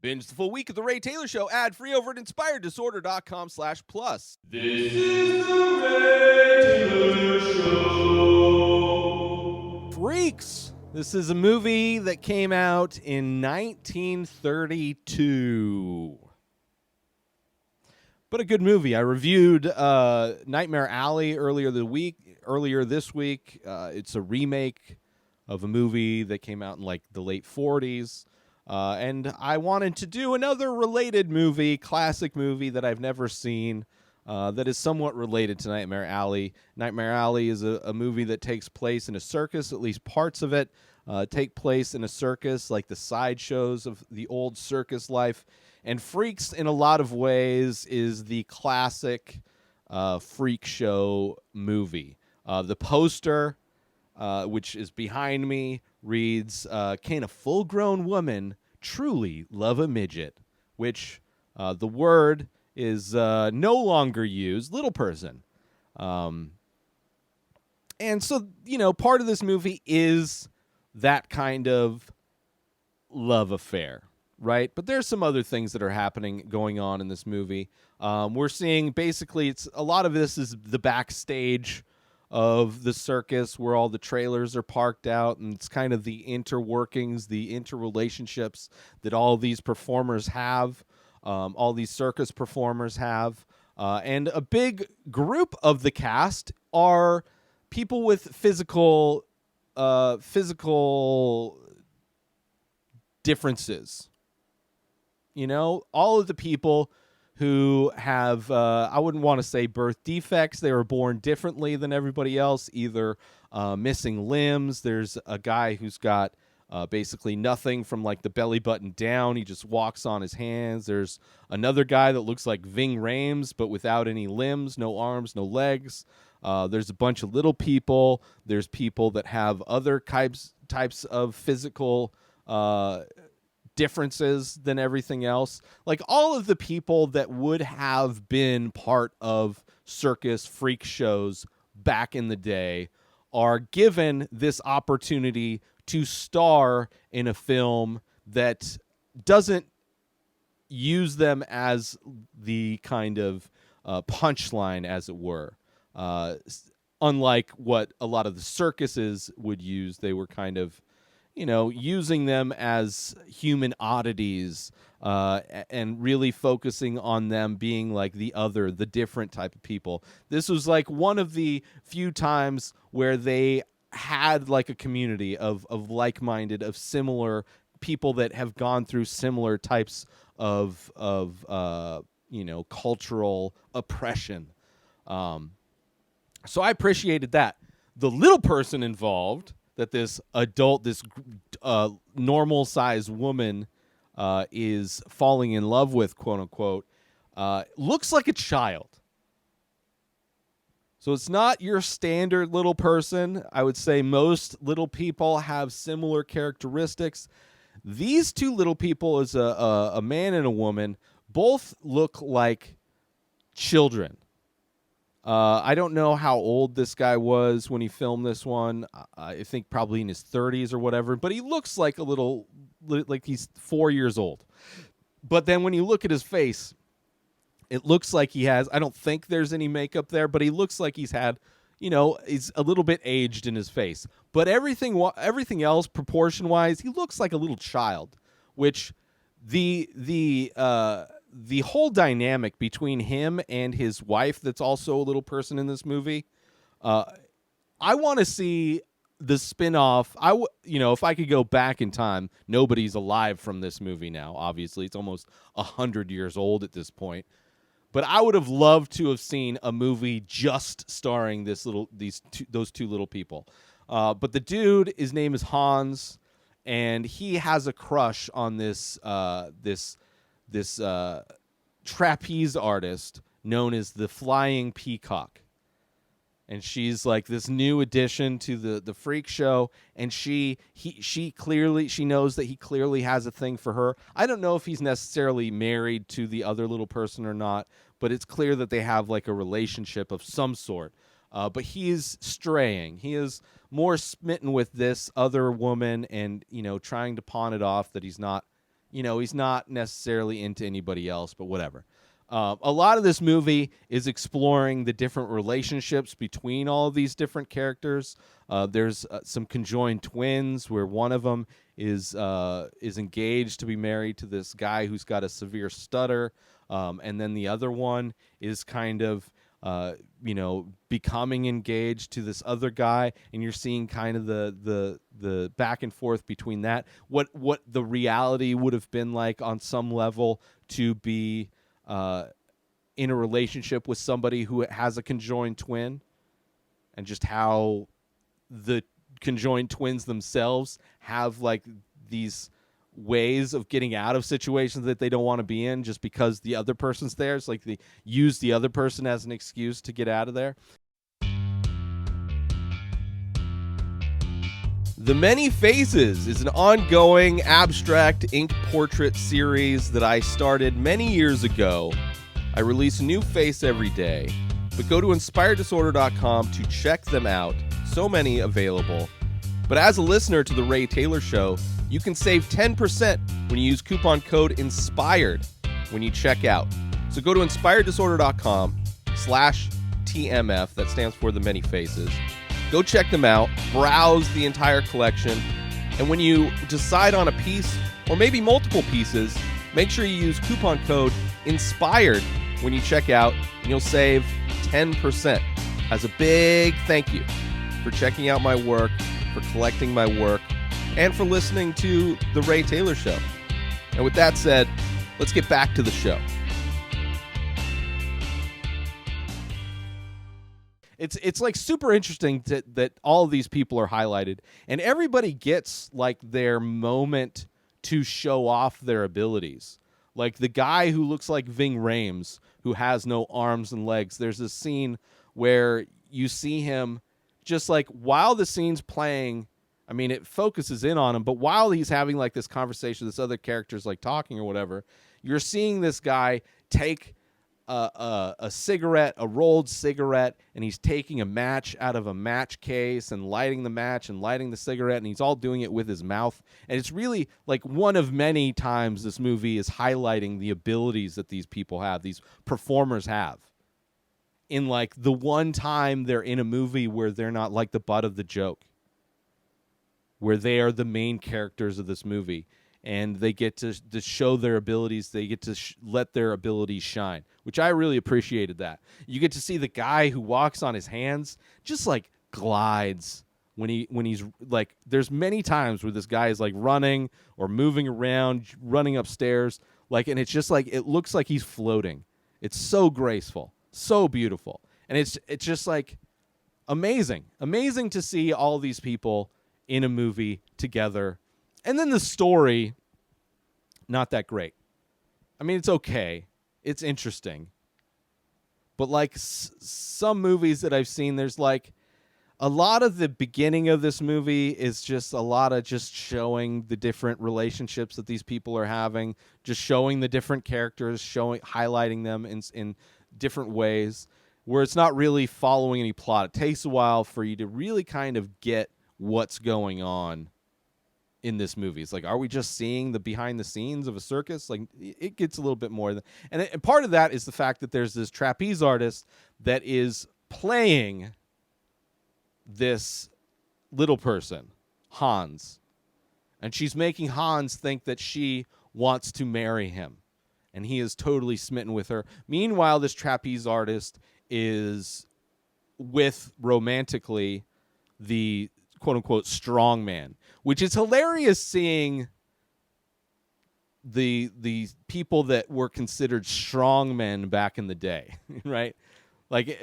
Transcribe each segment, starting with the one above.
Binge the full week of The Ray Taylor Show ad-free over at inspireddisorder.com/plus. This is The Ray Taylor Show. Freaks! This is a movie that came out in 1932. But a good movie. I reviewed Nightmare Alley earlier this week. It's a remake of a movie that came out in like the late 40s. And I wanted to do another related movie, classic movie that I've never seen, that is somewhat related to Nightmare Alley. Nightmare Alley is a movie that takes place in a circus, at least parts of it take place in a circus, like the sideshows of the old circus life. And Freaks, in a lot of ways, is the classic freak show movie. The poster, which is behind me, reads, "Can a full-grown woman truly love a midget?" Which the word is no longer used, little person. And so, part of this movie is that kind of love affair, right? But there's some other things that are going on in this movie. We're seeing, basically, a lot of this is the backstage of the circus where all the trailers are parked out, and it's kind of the interworkings, the interrelationships that all these performers have, all these circus performers have. And a big group of the cast are people with physical differences. All of the people who have, I wouldn't want to say birth defects. They were born differently than everybody else, either missing limbs. There's a guy who's got basically nothing from like the belly button down. He just walks on his hands. There's another guy that looks like Ving Rhames, but without any limbs, no arms, no legs. There's a bunch of little people. There's people that have other types of physical differences than everything else. Like all of the people that would have been part of circus freak shows back in the day are given this opportunity to star in a film that doesn't use them as the kind of punchline, as it were. Unlike what a lot of the circuses would use, they were kind of using them as human oddities, and really focusing on them being like the different type of people. This was like one of the few times where they had like a community of like-minded, of similar people that have gone through similar types of cultural oppression. So I appreciated that. The little person involved, that this normal-sized woman is falling in love with, quote-unquote, looks like a child. So it's not your standard little person. I would say most little people have similar characteristics. These two little people, is a man and a woman, both look like children. I don't know how old this guy was when he filmed this one. I think probably in his 30s or whatever, but he looks like like he's 4 years old. But then when you look at his face, it looks like he has, I don't think there's any makeup there, but he looks like he's had, he's a little bit aged in his face. But everything else, proportion-wise, he looks like a little child, which the whole dynamic between him and his wife, that's also a little person in this movie, I want to see the spin-off. If I could go back in time, nobody's alive from this movie now, obviously. It's almost 100 years old at this point. But I would have loved to have seen a movie just starring those two little people. But the dude, his name is Hans, and he has a crush on this trapeze artist known as the Flying Peacock. And she's like this new addition to the freak show, and she knows that he clearly has a thing for her. I don't know if he's necessarily married to the other little person or not, but it's clear that they have like a relationship of some sort. But he is straying. He is more smitten with this other woman, and trying to pawn it off that he's not he's not necessarily into anybody else, but whatever. A lot of this movie is exploring the different relationships between all of these different characters. There's some conjoined twins where one of them is engaged to be married to this guy who's got a severe stutter, and then the other one is kind of becoming engaged to this other guy, and you're seeing kind of the back and forth between that. What the reality would have been like on some level to be in a relationship with somebody who has a conjoined twin, and just how the conjoined twins themselves have like these ways of getting out of situations that they don't want to be in just because the other person's there. It's like they use the other person as an excuse to get out of there. The Many Faces is an ongoing abstract ink portrait series that I started many years ago. I release a new face every day, but go to inspireddisorder.com to check them out. So many available. But as a listener to The Ray Taylor Show, you can save 10% when you use coupon code INSPIRED when you check out. So go to inspireddisorder.com/TMF, that stands for The Many Faces. Go check them out, browse the entire collection, and when you decide on a piece, or maybe multiple pieces, make sure you use coupon code INSPIRED when you check out, and you'll save 10%. As a big thank you for checking out my work, for collecting my work, and for listening to The Ray Taylor Show. And with that said, let's get back to the show. It's like super interesting that all of these people are highlighted, and everybody gets like their moment to show off their abilities. Like the guy who looks like Ving Rhames, who has no arms and legs. There's this scene where you see him just like while the scene's playing, I mean, it focuses in on him, but while he's having like this conversation, this other character's like talking or whatever, you're seeing this guy take a cigarette, a rolled cigarette, and he's taking a match out of a match case and lighting the match and lighting the cigarette, and he's all doing it with his mouth. And it's really like one of many times this movie is highlighting the abilities that these people have, these performers have. In like the one time they're in a movie where they're not like the butt of the joke, where they are the main characters of this movie, and they get to show their abilities. They get to let their abilities shine, which I really appreciated that. You get to see the guy who walks on his hands just like glides when he's like, there's many times where this guy is like running or moving around, running upstairs, like, and it's just like, it looks like he's floating. It's so graceful, so beautiful. And it's just like amazing to see all these people in a movie together. And then the story, not that great. I mean, it's okay. It's interesting. But like some movies that I've seen, there's like a lot of the beginning of this movie is just a lot of just showing the different relationships that these people are having, just showing the different characters, highlighting them in different ways, where it's not really following any plot. It takes a while for you to really kind of get what's going on in this movie. It's like, are we just seeing the behind the scenes of a circus? Like, it gets a little bit more. And part of that is the fact that there's this trapeze artist that is playing this little person, Hans. And she's making Hans think that she wants to marry him. And he is totally smitten with her. Meanwhile, this trapeze artist is with, romantically, the quote-unquote strong man, which is hilarious, seeing the people that were considered strong men back in the day, right? Like,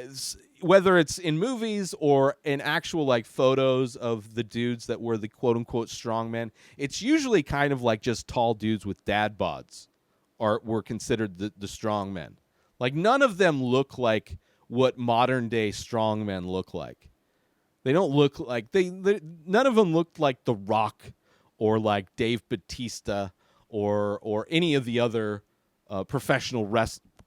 whether it's in movies or in actual like photos of the dudes that were the quote-unquote strong men, it's usually kind of like just tall dudes with dad bods were considered the strong men. Like, none of them look like what modern-day strong men look like. They don't look like none of them looked like The Rock or like Dave Bautista or any of the other professional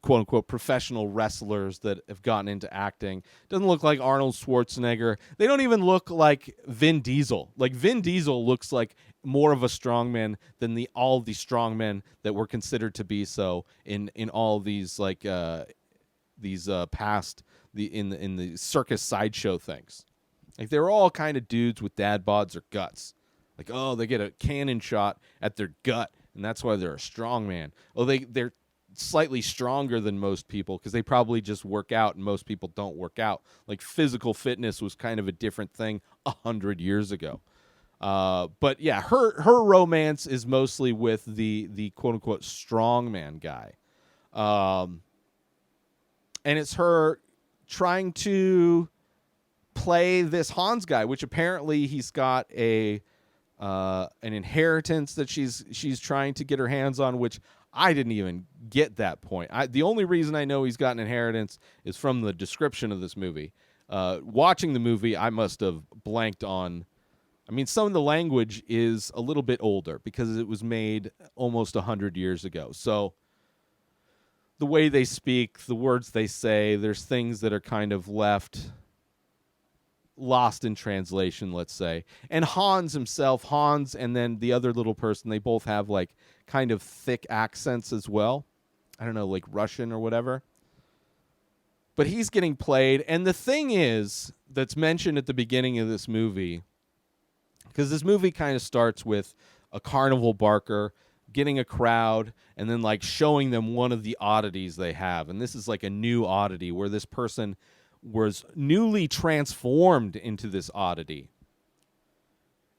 quote unquote professional wrestlers that have gotten into acting. Doesn't look like Arnold Schwarzenegger. They don't even look like Vin Diesel. Like Vin Diesel looks like more of a strongman than all the strongmen that were considered to be so in all these past in the circus sideshow things. Like they're all kind of dudes with dad bods or guts. Like, oh, they get a cannon shot at their gut, and that's why they're a strong man. Oh, they're slightly stronger than most people because they probably just work out, and most people don't work out. Like physical fitness was kind of a different thing 100 years ago. But yeah, her romance is mostly with the quote unquote strong man guy, and it's her trying to play this Hans guy, which apparently he's got an inheritance that she's trying to get her hands on, which I didn't even get that point. The only reason I know he's got an inheritance is from the description of this movie. Watching the movie, I must have blanked on. I mean, some of the language is a little bit older because it was made almost 100 years ago. So the way they speak, the words they say, there's things that are kind of lost in translation, let's say. And Hans and then the other little person, they both have like kind of thick accents as well. I don't know, like Russian or whatever. But he's getting played. And the thing is that's mentioned at the beginning of this movie, because this movie kind of starts with a carnival barker getting a crowd and then like showing them one of the oddities they have. And this is like a new oddity where this person was newly transformed into this oddity.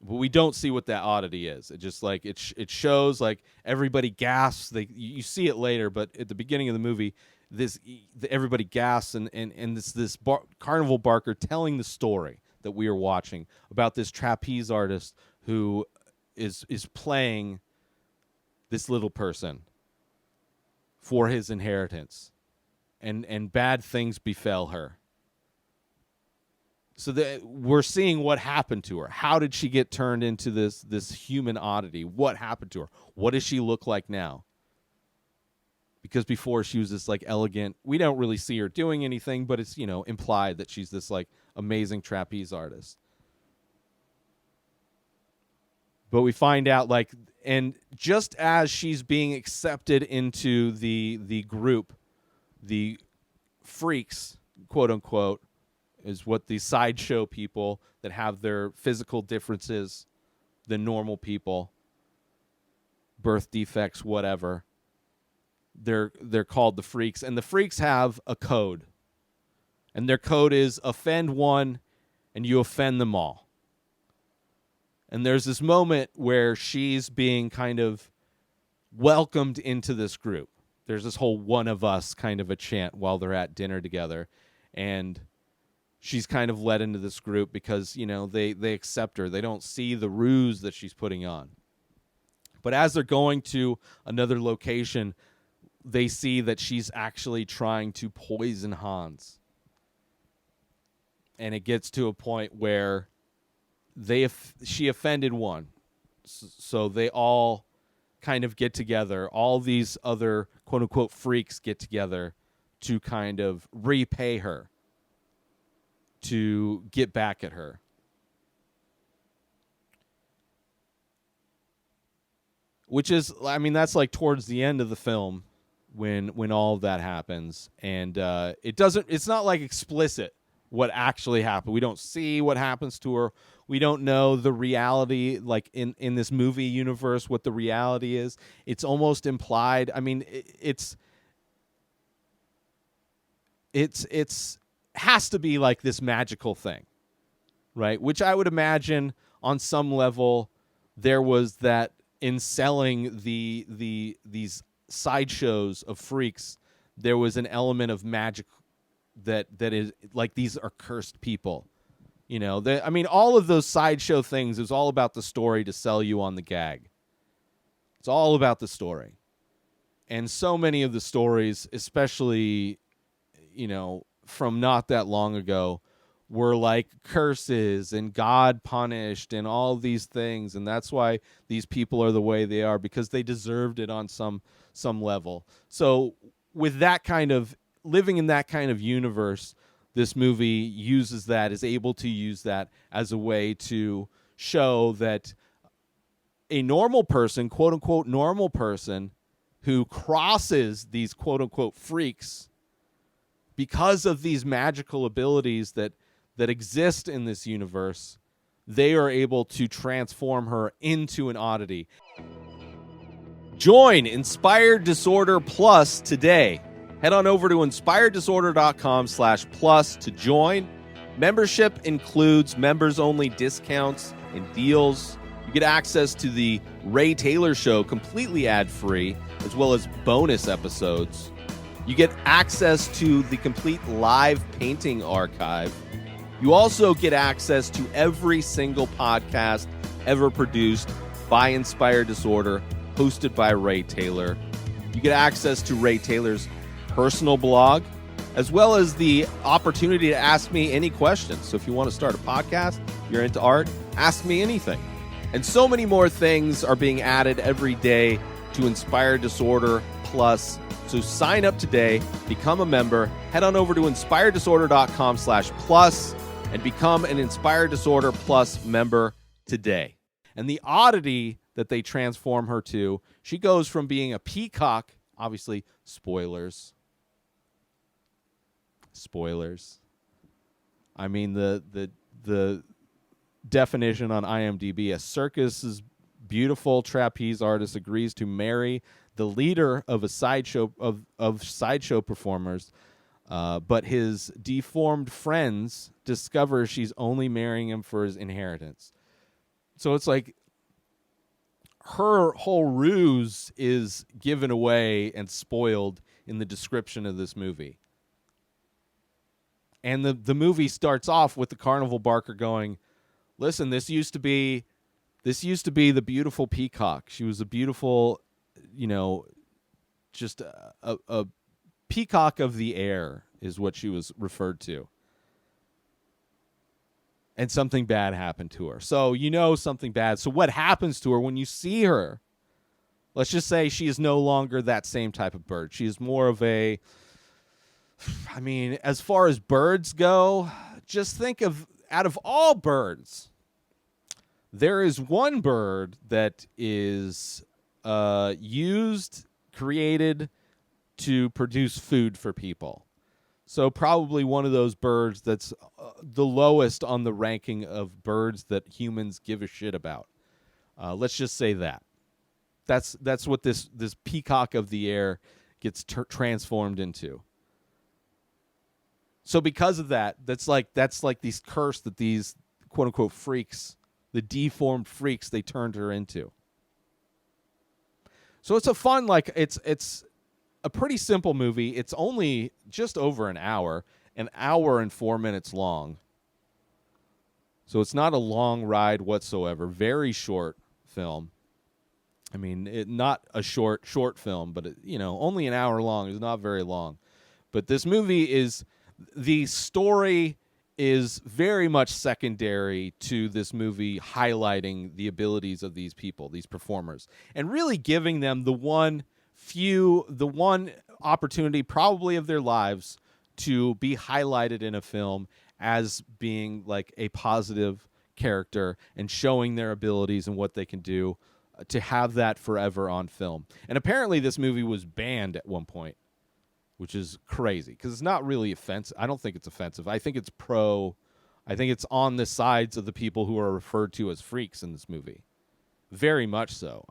But we don't see what that oddity is. It just like it shows like everybody gasps. You see it later, but at the beginning of the movie, everybody gasps and this carnival barker telling the story that we are watching about this trapeze artist who is playing this little person for his inheritance, and bad things befell her. So we're seeing what happened to her. How did she get turned into this human oddity? What happened to her? What does she look like now? Because before she was this like elegant, we don't really see her doing anything, but it's, implied that she's this like amazing trapeze artist. But we find out like, and just as she's being accepted into the group, the freaks, quote unquote, is what the sideshow people that have their physical differences than normal people, birth defects, whatever. They're called the freaks, and the freaks have a code. And their code is offend one and you offend them all. And there's this moment where she's being kind of welcomed into this group. There's this whole one of us kind of a chant while they're at dinner together. And she's kind of led into this group because, they accept her. They don't see the ruse that she's putting on. But as they're going to another location, they see that she's actually trying to poison Hans. And it gets to a point where she offended one. So they all kind of get together. All these other quote-unquote freaks get together to kind of repay her, to get back at her. Which is, that's like towards the end of the film when all of that happens. And it's not like explicit what actually happened. We don't see what happens to her. We don't know the reality, like in this movie universe, what the reality is. It's almost implied. It's has to be like this magical thing, right? Which I would imagine on some level there was that in selling these sideshows of freaks, there was an element of magic that is like these are cursed people. All of those sideshow things is all about the story to sell you on the gag. It's all about the story. And so many of the stories, especially, from not that long ago, were like curses and God punished and all these things. And that's why these people are the way they are, because they deserved it on some level. So with that kind of living in that kind of universe, this movie is able to use that as a way to show that a normal person, quote unquote normal person, who crosses these quote unquote freaks because of these magical abilities that exist in this universe, they are able to transform her into an oddity. Join Inspired Disorder Plus today. Head on over to inspireddisorder.com/plus to join. Membership includes members-only discounts and deals. You get access to the Ray Taylor Show completely ad-free, as well as bonus episodes. You get access to the complete live painting archive. You also get access to every single podcast ever produced by Inspired Disorder, hosted by Ray Taylor. You get access to Ray Taylor's personal blog, as well as the opportunity to ask me any questions. So if you want to start a podcast, you're into art, ask me anything. And so many more things are being added every day to Inspired Disorder Plus. So sign up today, become a member, head on over to inspireddisorder.com/plus and become an Inspired Disorder Plus member today. And the oddity that they transform her to, she goes from being a peacock, obviously, spoilers. I mean, the definition on IMDb: a circus's beautiful trapeze artist agrees to marry the leader of a sideshow of sideshow performers, but his deformed friends discover she's only marrying him for his inheritance. So it's like her whole ruse is given away and spoiled in the description of this movie. And the movie starts off with the carnival barker going, "Listen, this used to be the beautiful peacock. She was a beautiful, just a peacock of the air is what she was referred to. And something bad happened to her." So something bad. So what happens to her when you see her? Let's just say she is no longer that same type of bird. She is more of a, as far as birds go, just think of, out of all birds, there is one bird that is created to produce food for people. So probably one of those birds that's the lowest on the ranking of birds that humans give a shit about. Let's just say that. That's what this peacock of the air gets transformed into. So because of that, that's like these curse that these quote unquote freaks, the deformed freaks, they turned her into. So it's a fun, it's a pretty simple movie. It's only just over an hour and 4 minutes long. So it's not a long ride whatsoever. Very short film. Not a short film, but only an hour long. It's not very long. But this movie the story is very much secondary to this movie, highlighting the abilities of these people, these performers, and really giving them the one opportunity probably of their lives to be highlighted in a film as being like a positive character and showing their abilities and what they can do, to have that forever on film. And apparently this movie was banned at one point, which is crazy because it's not really offensive. I don't think it's offensive. I think it's on the sides of the people who are referred to as freaks in this movie. Very much so.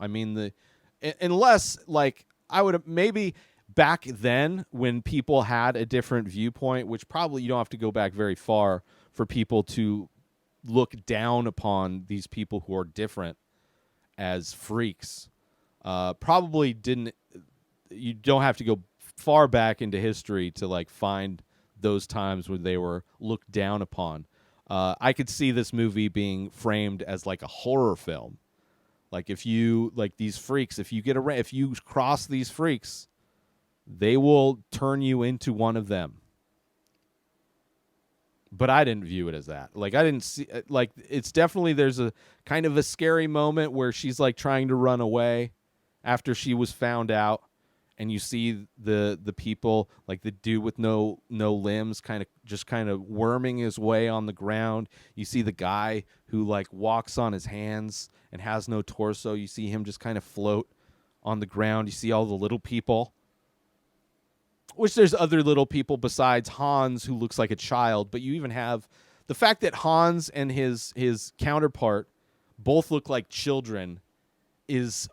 Unless I would maybe back then when people had a different viewpoint, which probably you don't have to go back very far for people to look down upon these people who are different as freaks. Probably didn't. You don't have to go far back into history to find those times when they were looked down upon. I could see this movie being framed as a horror film. If you these freaks, if you cross these freaks, they will turn you into one of them. But I didn't view it as that. I didn't see it's definitely, there's a kind of a scary moment where she's trying to run away after she was found out. and you see the people, like the dude with no limbs kind of worming his way on the ground. You see the guy who like walks on his hands and has no torso. You see him just kind of float on the ground. You see all the little people, which there's other little people besides Hans, who looks like a child, but you even have the fact that Hans and his counterpart both look like children is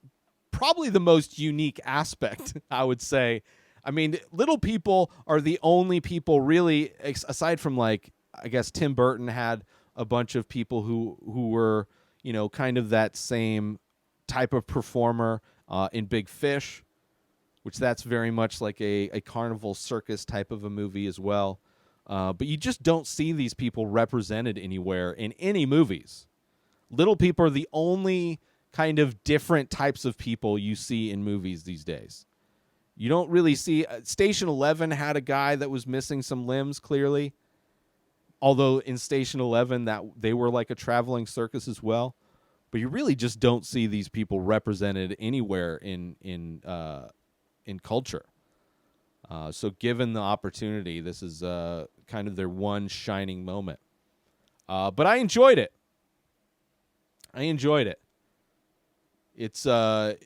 probably the most unique aspect, I would say. I mean, little people are the only people really, aside from like, I guess Tim Burton had a bunch of people who were, you know, kind of that same type of performer in Big Fish, which that's very much like a carnival circus type of a movie as well. But you just don't see these people represented anywhere in any movies. Little people are the only kind of different types of people you see in movies these days. You don't really see... Station 11 had a guy that was missing some limbs, clearly. Although in Station 11, that they were like a traveling circus as well. But you really just don't see these people represented anywhere in culture. So given the opportunity, this is kind of their one shining moment. But I enjoyed it. It's a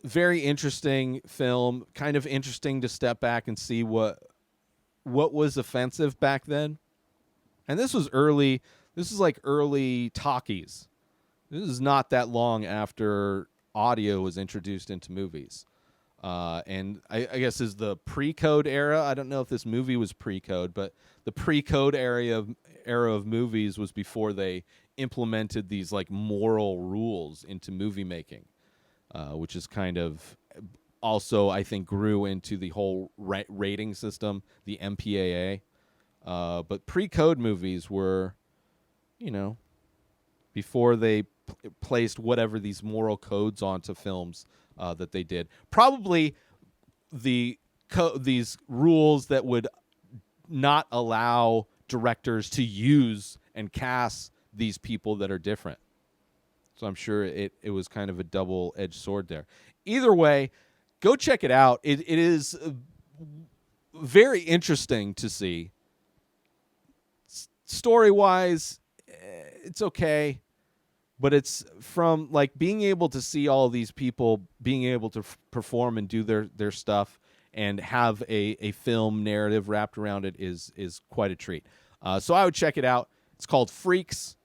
very interesting film, kind of interesting to step back and see what was offensive back then. And this was like early talkies. This is not that long after audio was introduced into movies. And I guess is the pre-code era. I don't know if this movie was pre-code, but the pre-code era of movies was before they implemented these like moral rules into movie making, which is kind of also, I think, grew into the whole rating system, the MPAA. But pre-code movies were, you know, before they placed whatever these moral codes onto films that they did. Probably these rules that would not allow directors to use and cast these people that are different. So I'm sure it was kind of a double-edged sword there. Either way, go check it out. It is very interesting to see. Story-wise, it's okay. But it's from like being able to see all of these people being able to perform and do their stuff and have a film narrative wrapped around it is quite a treat. So I would check it out. It's called Freaks,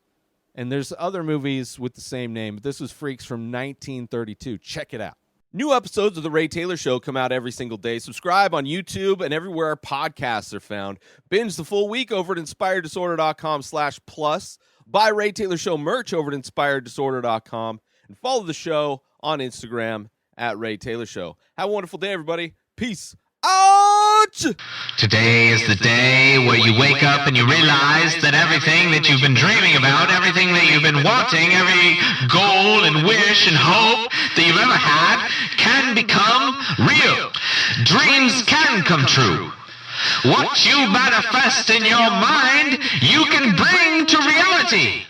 and there's other movies with the same name, but this was Freaks from 1932. Check it out. New episodes of The Ray Taylor Show come out every single day. Subscribe on YouTube and everywhere our podcasts are found. Binge the full week over at inspireddisorder.com/plus. Buy Ray Taylor Show merch over at inspireddisorder.com. And follow the show on Instagram at Ray Taylor Show. Have a wonderful day, everybody. Peace out! Today is the day where you wake up and you realize that everything that you've been dreaming about, everything that you've been wanting, every goal and wish and hope that you've ever had can become real. Dreams can come true. What you manifest in your mind, you can bring to reality.